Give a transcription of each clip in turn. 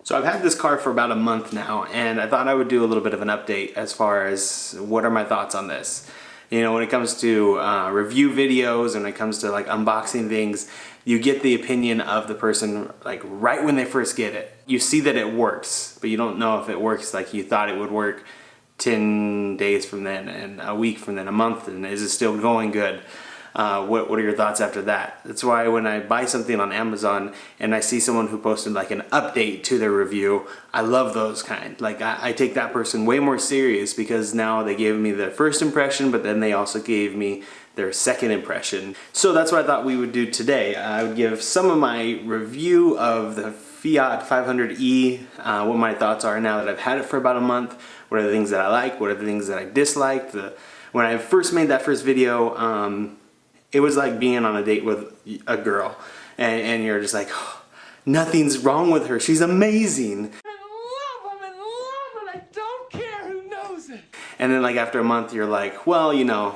So I've had this car for about a month now, and I thought I would do a little bit of an update as far as what are my thoughts on this. You know, when it comes to review videos and when it comes to like unboxing things, you get the opinion of the person like right when they first get it. You see that it works, but you don't know if it works like you thought it would work 10 days from then, and a week from then, a month, and is it still going good? What are your thoughts after that? That's why when I buy something on Amazon and I see someone who posted like an update to their review, I love those kind. Like I take that person way more serious because now they gave me their first impression, but then they also gave me their second impression. So that's what I thought we would do today. I would give some of my review of the Fiat 500e, what my thoughts are now that I've had it for about a month, what are the things that I like, what are the things that I disliked. When I first made that first video, it was like being on a date with a girl, and you're just like, oh, nothing's wrong with her, she's amazing. I'm in love, and I don't care who knows it. And then like after a month you're like, well, you know,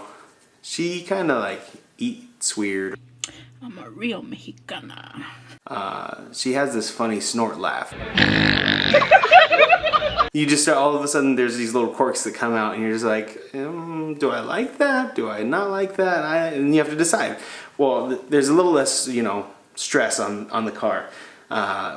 she kind of like eats weird. I'm a real Mexicana. She has this funny snort laugh. You just start, all of a sudden there's these little quirks that come out and you're just like, do I like that? Do I not like that? And you have to decide. Well, there's a little less, you know, stress on the car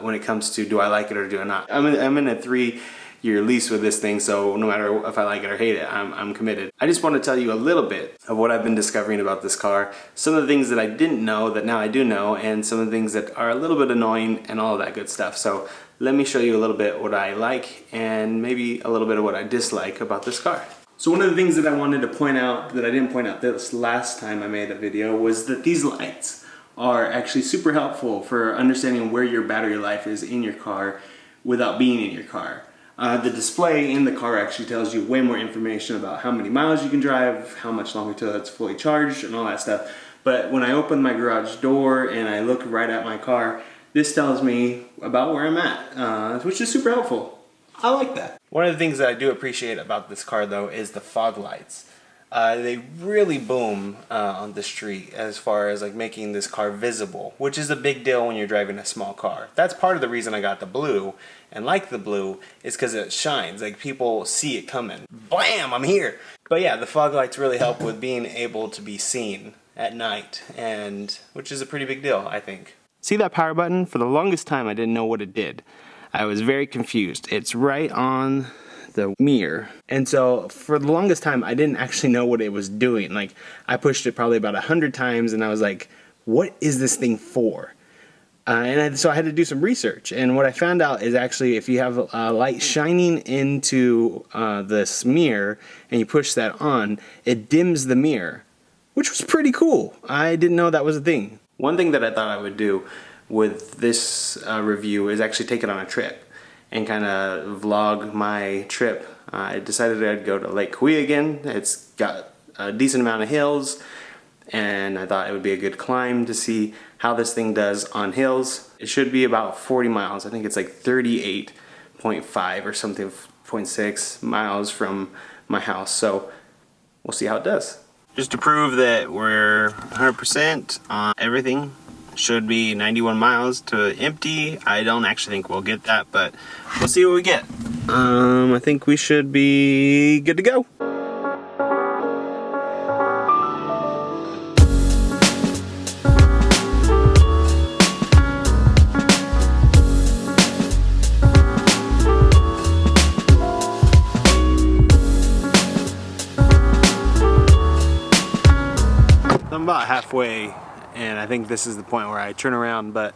when it comes to do I like it or do I not. I'm in a 3-year lease with this thing, so no matter if I like it or hate it, I'm committed. I just want to tell you a little bit of what I've been discovering about this car, some of the things that I didn't know that now I do know, and some of the things that are a little bit annoying and all of that good stuff. So let me show you a little bit what I like and maybe a little bit of what I dislike about this car. So one of the things that I wanted to point out that I didn't point out this last time I made a video was that these lights are actually super helpful for understanding where your battery life is in your car without being in your car. The display in the car actually tells you way more information about how many miles you can drive, how much longer till it's fully charged, and all that stuff. But when I open my garage door and I look right at my car, this tells me about where I'm at, which is super helpful. I like that. One of the things that I do appreciate about this car though is the fog lights. They really boom on the street as far as like making this car visible, which is a big deal when you're driving a small car. That's part of the reason I got the blue and like the blue is because it shines, like people see it coming. Blam, I'm here. But yeah, the fog lights really help with being able to be seen at night, and which is a pretty big deal, I think. See that power button? For the longest time I didn't know what it did. I was very confused. It's right on the mirror. And so for the longest time I didn't actually know what it was doing. Like I pushed it probably about 100 times and I was like, what is this thing for? So I had to do some research, and what I found out is actually if you have a light shining into this mirror and you push that on, it dims the mirror, which was pretty cool. I didn't know that was a thing. One thing that I thought I would do with this review is actually take it on a trip and kind of vlog my trip. I decided I'd go to Lake Kauai again. It's got a decent amount of hills, and I thought it would be a good climb to see how this thing does on hills. It should be about 40 miles. I think it's like 38.5 or something, 0.6 miles from my house. So we'll see how it does. Just to prove that we're 100% on everything, should be 91 miles to empty. I don't actually think we'll get that, but we'll see what we get. I think we should be good to go. I'm about halfway, and I think this is the point where I turn around, but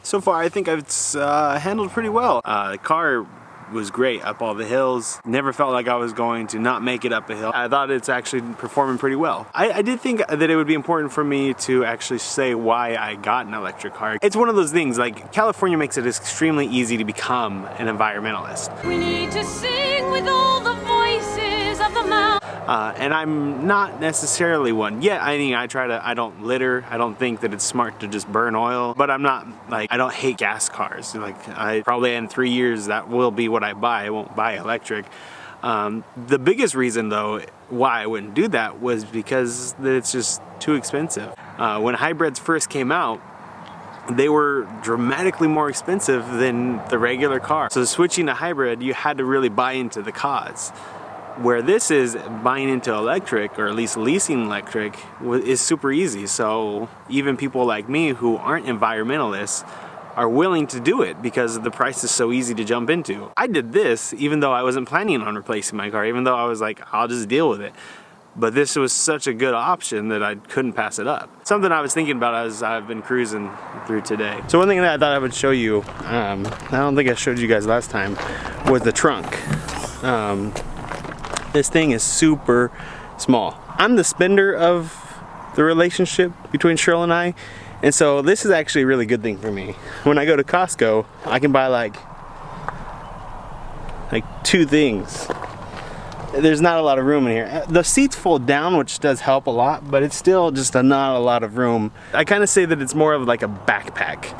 so far I think it's handled pretty well. The car was great up all the hills. Never felt like I was going to not make it up a hill. I thought it's actually performing pretty well. I did think that it would be important for me to actually say why I got an electric car. It's one of those things, like California makes it extremely easy to become an environmentalist. We need to sing with all the voices of the mouth. And I'm not necessarily one. Yeah, I mean, I don't litter. I don't think that it's smart to just burn oil, but I'm not like, I don't hate gas cars. Like I probably in 3 years, that will be what I buy. I won't buy electric. The biggest reason though, why I wouldn't do that was because it's just too expensive. When hybrids first came out, they were dramatically more expensive than the regular car. So switching to hybrid, you had to really buy into the cause. Where this is, buying into electric, or at least leasing electric, is super easy. So even people like me who aren't environmentalists are willing to do it because the price is so easy to jump into. I did this even though I wasn't planning on replacing my car, even though I was like, I'll just deal with it. But this was such a good option that I couldn't pass it up. Something I was thinking about as I've been cruising through today. So one thing that I thought I would show you, I don't think I showed you guys last time, was the trunk. This thing is super small. I'm the spender of the relationship between Cheryl and I, and so this is actually a really good thing for me. When I go to Costco, I can buy like 2 things. There's not a lot of room in here. The seats fold down, which does help a lot, but it's still just not a lot of room. I kind of say that it's more of like a backpack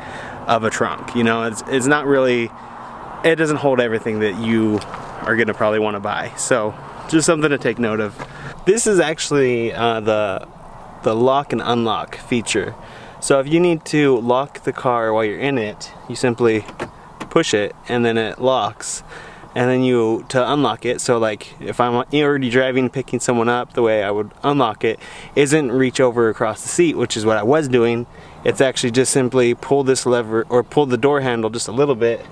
of a trunk. You know, it's not really, it doesn't hold everything that you are gonna probably want to buy. So just something to take note of. This is actually the lock and unlock feature. So if you need to lock the car while you're in it, you simply push it and then it locks. And then to unlock it, so like if I'm already driving, picking someone up, the way I would unlock it isn't reach over across the seat, which is what I was doing. It's actually just simply pull this lever, or pull the door handle just a little bit,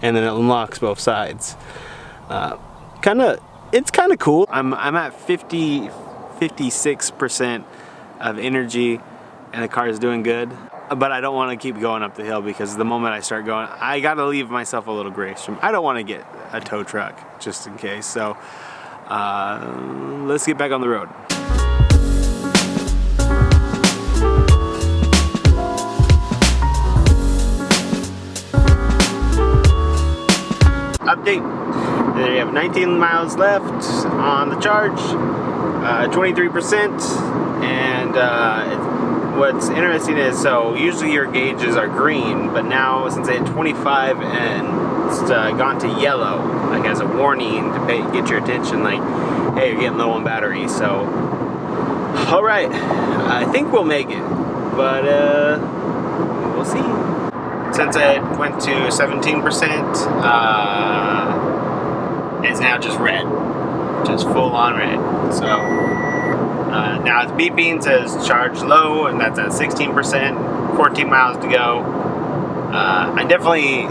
and then it unlocks both sides. It's kind of cool. I'm at 56% of energy, and the car is doing good. But I don't want to keep going up the hill, because the moment I start going, I got to leave myself a little grace. I don't want to get a tow truck just in case. So let's get back on the road. Update. There you have 19 miles left on the charge, 23%, and what's interesting is, so usually your gauges are green, but now since they hit 25 and it's gone to yellow, like as a warning to get your attention, like, hey, you're getting low on battery. So, all right, I think we'll make it, but we'll see. Since it went to 17%, it's now just red, just full on red. So now it's beeping, says charge low, and that's at 16%, 14 miles to go. I definitely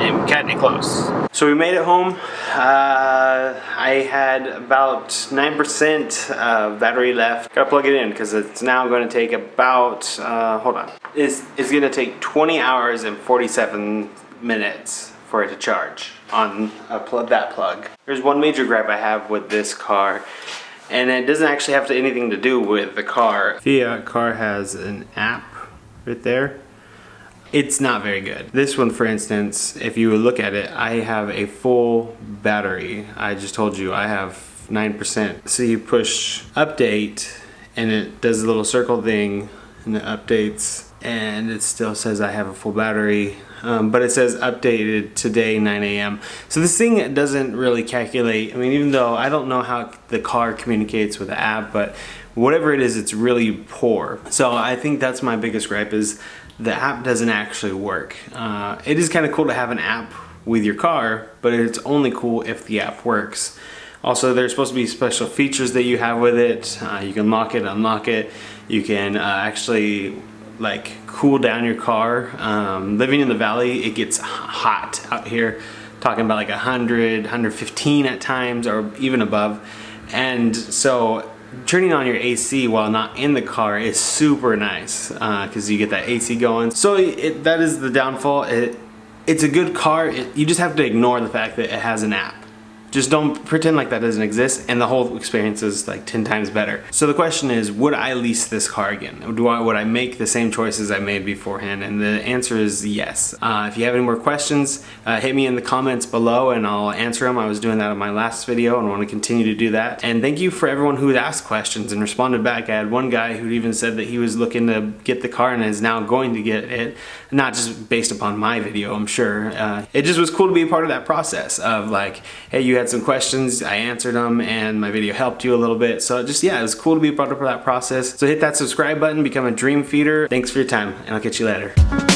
am cutting it close. So we made it home. I had about 9% of battery left. Gotta plug it in because it's now going to take about, hold on. It's going to take 20 hours and 47 minutes for it to charge on that plug. There's one major gripe I have with this car, and it doesn't actually have anything to do with the car. Fiat car has an app right there. It's not very good. This one, for instance, if you look at it, I have a full battery. I just told you I have 9%. So you push update and it does a little circle thing and it updates, and it still says I have a full battery. But it says updated today 9 a.m. So this thing doesn't really calculate. I mean, even though I don't know how the car communicates with the app, but whatever it is, it's really poor. So I think that's my biggest gripe, is the app doesn't actually work. It is kind of cool to have an app with your car, but it's only cool if the app works. Also, there's supposed to be special features that you have with it. You can lock it, unlock it. You can actually like cool down your car. Living in the valley, it gets hot out here, talking about like 100, 115 at times, or even above. And so turning on your AC while not in the car is super nice, because you get that AC going. So that is the downfall. It's a good car. You just have to ignore the fact that it has an app. Just don't pretend like that doesn't exist, and the whole experience is like 10 times better. So the question is, would I lease this car again? Would I make the same choices I made beforehand? And the answer is yes. If you have any more questions, hit me in the comments below and I'll answer them. I was doing that in my last video and I want to continue to do that. And thank you for everyone who asked questions and responded back. I had one guy who even said that he was looking to get the car and is now going to get it, not just based upon my video, I'm sure. It just was cool to be a part of that process of like, hey, you had had some questions, I answered them, and my video helped you a little bit. So just, yeah, it was cool to be part of that process. So hit that subscribe button, become a dream feeder. Thanks for your time, and I'll catch you later.